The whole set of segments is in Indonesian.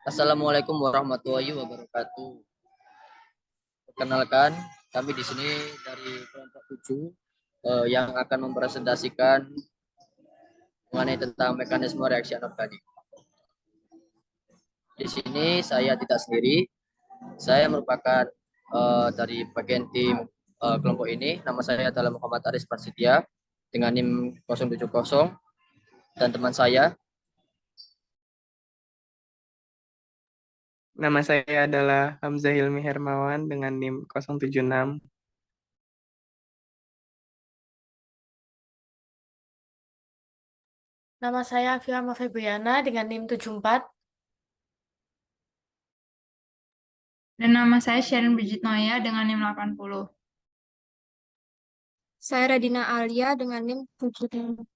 Assalamualaikum warahmatullahi wabarakatuh. Perkenalkan, kami di sini dari kelompok 7 yang akan mempresentasikan mengenai tentang mekanisme reaksi anorganik. Di sini saya tidak sendiri, saya merupakan dari bagian tim kelompok ini. Nama saya adalah Muhammad Aris Prasidya dengan NIM 070 dan teman saya. Nama saya adalah Hamzah Hilmi Hermawan dengan NIM 076. Nama saya Afifah Febriana dengan NIM 74. Dan nama saya Sharon Bridget Noya dengan NIM 80. Saya Radina Alia dengan NIM 76.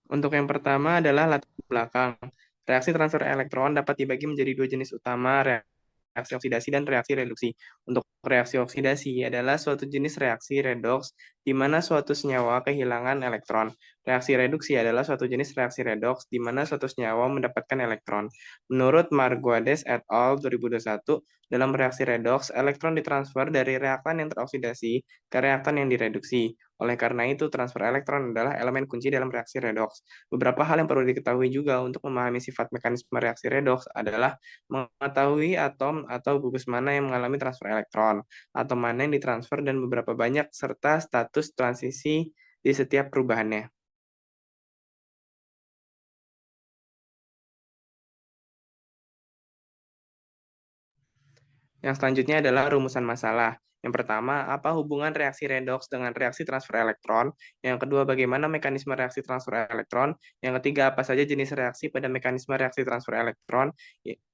Untuk yang pertama adalah latar belakang. Reaksi transfer elektron dapat dibagi menjadi dua jenis utama, reaksi oksidasi dan reaksi reduksi. Untuk reaksi oksidasi adalah suatu jenis reaksi redoks di mana suatu senyawa kehilangan elektron. Reaksi reduksi adalah suatu jenis reaksi redoks di mana suatu senyawa mendapatkan elektron. Menurut Marguades et al. 2021, dalam reaksi redoks, elektron ditransfer dari reaktan yang teroksidasi ke reaktan yang direduksi. Oleh karena itu, transfer elektron adalah elemen kunci dalam reaksi redoks. Beberapa hal yang perlu diketahui juga untuk memahami sifat mekanisme reaksi redoks adalah mengetahui atom atau gugus mana yang mengalami transfer elektron, atom mana yang ditransfer, dan beberapa banyak serta status transisi di setiap perubahannya. Yang selanjutnya adalah rumusan masalah. Yang pertama, apa hubungan reaksi redoks dengan reaksi transfer elektron? Yang kedua, bagaimana mekanisme reaksi transfer elektron? Yang ketiga, apa saja jenis reaksi pada mekanisme reaksi transfer elektron?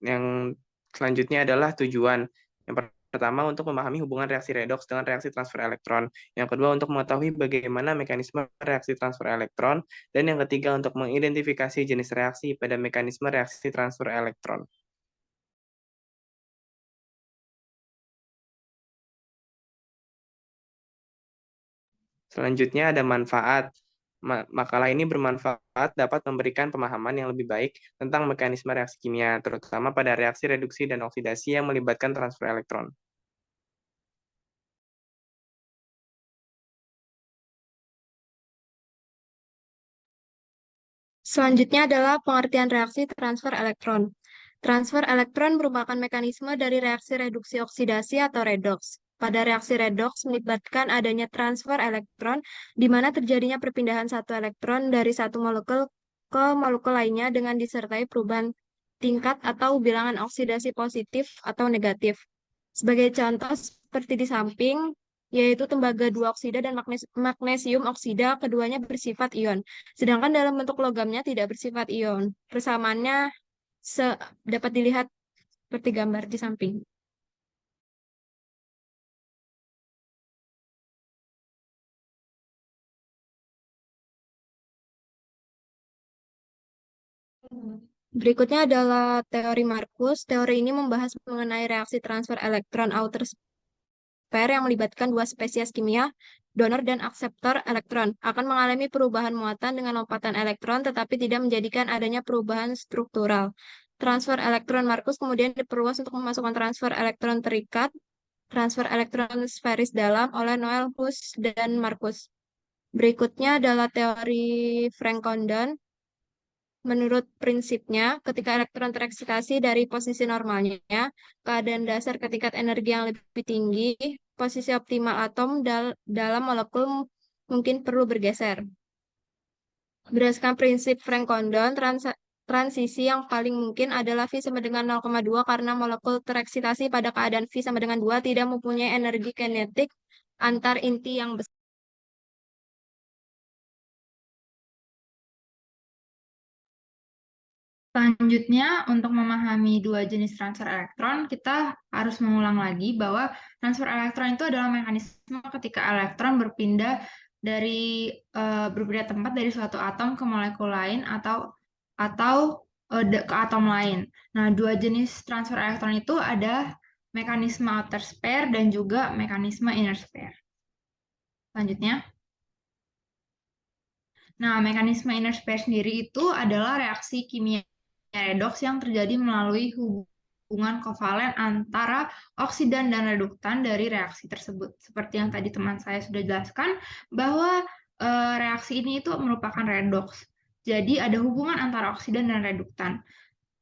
Yang selanjutnya adalah tujuan. Yang pertama, untuk memahami hubungan reaksi redoks dengan reaksi transfer elektron. Yang kedua, untuk mengetahui bagaimana mekanisme reaksi transfer elektron. Dan yang ketiga, untuk mengidentifikasi jenis reaksi pada mekanisme reaksi transfer elektron. Selanjutnya ada manfaat. Makalah ini bermanfaat dapat memberikan pemahaman yang lebih baik tentang mekanisme reaksi kimia, terutama pada reaksi reduksi dan oksidasi yang melibatkan transfer elektron. Selanjutnya adalah pengertian reaksi transfer elektron. Transfer elektron merupakan mekanisme dari reaksi reduksi oksidasi atau redoks. Pada reaksi redoks melibatkan adanya transfer elektron, di mana terjadinya perpindahan satu elektron dari satu molekul ke molekul lainnya dengan disertai perubahan tingkat atau bilangan oksidasi positif atau negatif. Sebagai contoh seperti di samping, yaitu tembaga 2 oksida dan magnesium oksida, keduanya bersifat ion. Sedangkan dalam bentuk logamnya tidak bersifat ion. Persamaannya dapat dilihat seperti gambar di samping. Berikutnya adalah teori Marcus. Teori ini membahas mengenai reaksi transfer elektron outer pair yang melibatkan dua spesies kimia, donor dan akseptor elektron, akan mengalami perubahan muatan dengan lompatan elektron, tetapi tidak menjadikan adanya perubahan struktural. Transfer elektron Marcus kemudian diperluas untuk memasukkan transfer elektron terikat, transfer elektron sferis dalam oleh Noel Hus dan Marcus. Berikutnya adalah teori Frank Condon. Menurut prinsipnya, ketika elektron tereksitasi dari posisi normalnya, keadaan dasar ke tingkat energi yang lebih tinggi, posisi optimal atom dalam molekul mungkin perlu bergeser. Berdasarkan prinsip Frank Condon, transisi yang paling mungkin adalah V sama dengan 0,2 karena molekul tereksitasi pada keadaan V sama dengan 2 tidak mempunyai energi kinetik antar inti yang besar. Selanjutnya, untuk memahami dua jenis transfer elektron, kita harus mengulang lagi bahwa transfer elektron itu adalah mekanisme ketika elektron berpindah tempat dari suatu atom ke molekul lain atau ke atom lain. Nah, dua jenis transfer elektron itu ada mekanisme outer pair dan juga mekanisme inner pair. Selanjutnya. Nah, mekanisme inner sphere sendiri itu adalah reaksi kimia redoks yang terjadi melalui hubungan kovalen antara oksidan dan reduktan dari reaksi tersebut. Seperti yang tadi teman saya sudah jelaskan, bahwa reaksi ini itu merupakan redoks. Jadi ada hubungan antara oksidan dan reduktan.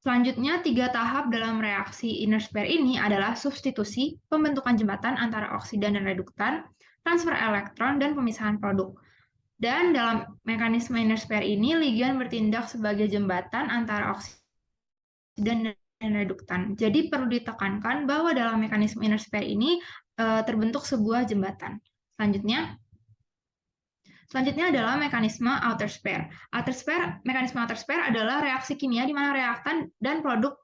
Selanjutnya, 3 tahap dalam reaksi inner sphere ini adalah substitusi, pembentukan jembatan antara oksidan dan reduktan, transfer elektron, dan pemisahan produk. Dan dalam mekanisme inner sphere ini, ligan bertindak sebagai jembatan antara oksidan dan reduktan. Jadi perlu ditekankan bahwa dalam mekanisme inner sphere ini terbentuk sebuah jembatan. Selanjutnya adalah mekanisme outer sphere. Mekanisme outer sphere adalah reaksi kimia di mana reaktan dan produk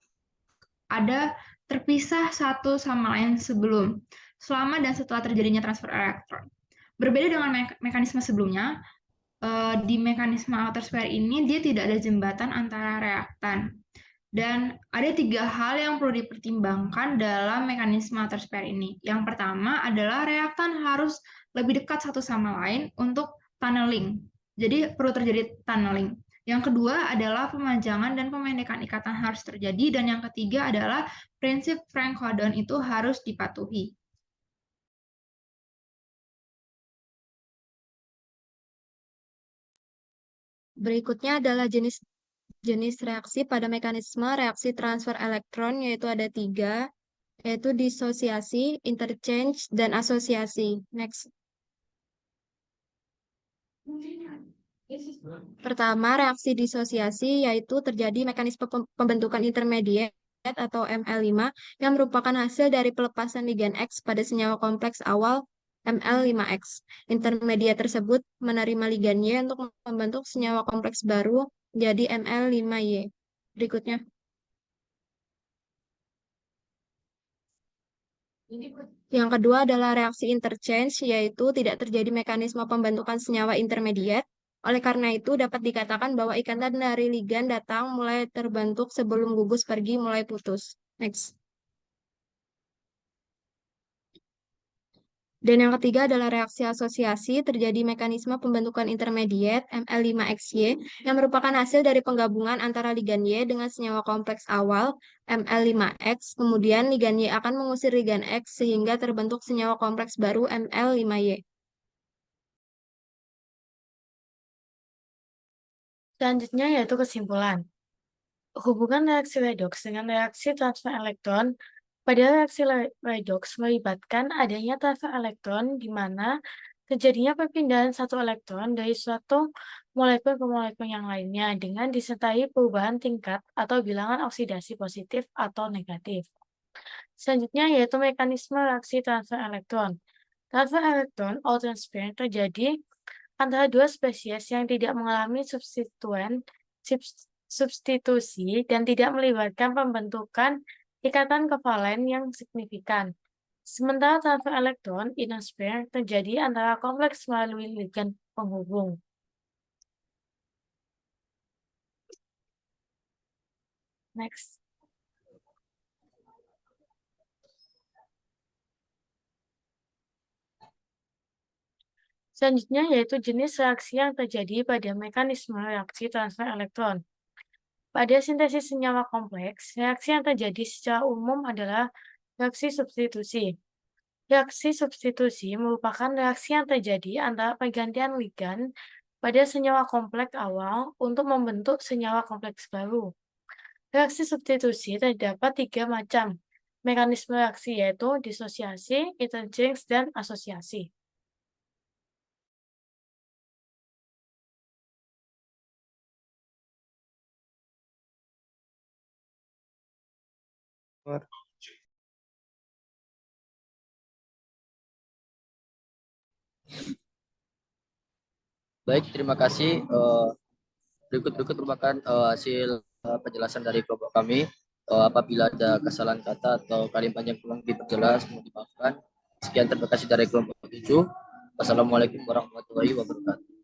ada terpisah satu sama lain sebelum, selama dan setelah terjadinya transfer elektron. Berbeda dengan mekanisme sebelumnya, di mekanisme outer sphere ini dia tidak ada jembatan antara reaktan. Dan ada 3 hal yang perlu dipertimbangkan dalam mekanisme outer sphere ini. Yang pertama adalah reaktan harus lebih dekat satu sama lain untuk tunneling. Jadi perlu terjadi tunneling. Yang kedua adalah pemajangan dan pemendekan ikatan harus terjadi. Dan yang ketiga adalah prinsip Frank-Hodon itu harus dipatuhi. Berikutnya adalah jenis reaksi pada mekanisme reaksi transfer elektron, yaitu ada 3, yaitu disosiasi, interchange, dan asosiasi. Next. Pertama, reaksi disosiasi yaitu terjadi mekanisme pembentukan intermediate atau ML5 yang merupakan hasil dari pelepasan ligan X pada senyawa kompleks awal ML5X. Intermediate tersebut menerima ligan Y untuk membentuk senyawa kompleks baru jadi ML5Y. Berikutnya. Yang kedua adalah reaksi interchange, yaitu tidak terjadi mekanisme pembentukan senyawa intermediate. Oleh karena itu, dapat dikatakan bahwa ikatan dari ligan datang mulai terbentuk sebelum gugus pergi mulai putus. Next. Dan yang ketiga adalah reaksi asosiasi, terjadi mekanisme pembentukan intermediate ML5XY yang merupakan hasil dari penggabungan antara ligan Y dengan senyawa kompleks awal ML5X. Kemudian ligan Y akan mengusir ligan X sehingga terbentuk senyawa kompleks baru ML5Y. Selanjutnya yaitu kesimpulan. Hubungan reaksi redoks dengan reaksi transfer elektron. Pada reaksi redoks melibatkan adanya transfer elektron di mana terjadinya perpindahan satu elektron dari suatu molekul ke molekul yang lainnya dengan disertai perubahan tingkat atau bilangan oksidasi positif atau negatif. Selanjutnya yaitu mekanisme reaksi transfer elektron. Transfer elektron atau transfer terjadi antara 2 spesies yang tidak mengalami substitusi dan tidak melibatkan pembentukan ikatan kovalen yang signifikan. Sementara transfer elektron inner sphere terjadi antara kompleks melalui ligan penghubung. Next. Selanjutnya yaitu jenis reaksi yang terjadi pada mekanisme reaksi transfer elektron. Pada sintesis senyawa kompleks, reaksi yang terjadi secara umum adalah reaksi substitusi. Reaksi substitusi merupakan reaksi yang terjadi antara pergantian ligan pada senyawa kompleks awal untuk membentuk senyawa kompleks baru. Reaksi substitusi terdapat 3 macam mekanisme reaksi, yaitu disosiasi, interchange, dan asosiasi. Baik, terima kasih. Berikut merupakan hasil penjelasan dari kelompok kami. Apabila ada kesalahan kata atau kalimat yang kurang diperjelas, mohon dimaafkan. Sekian, terima kasih dari kelompok 7. Wassalamualaikum warahmatullahi wabarakatuh.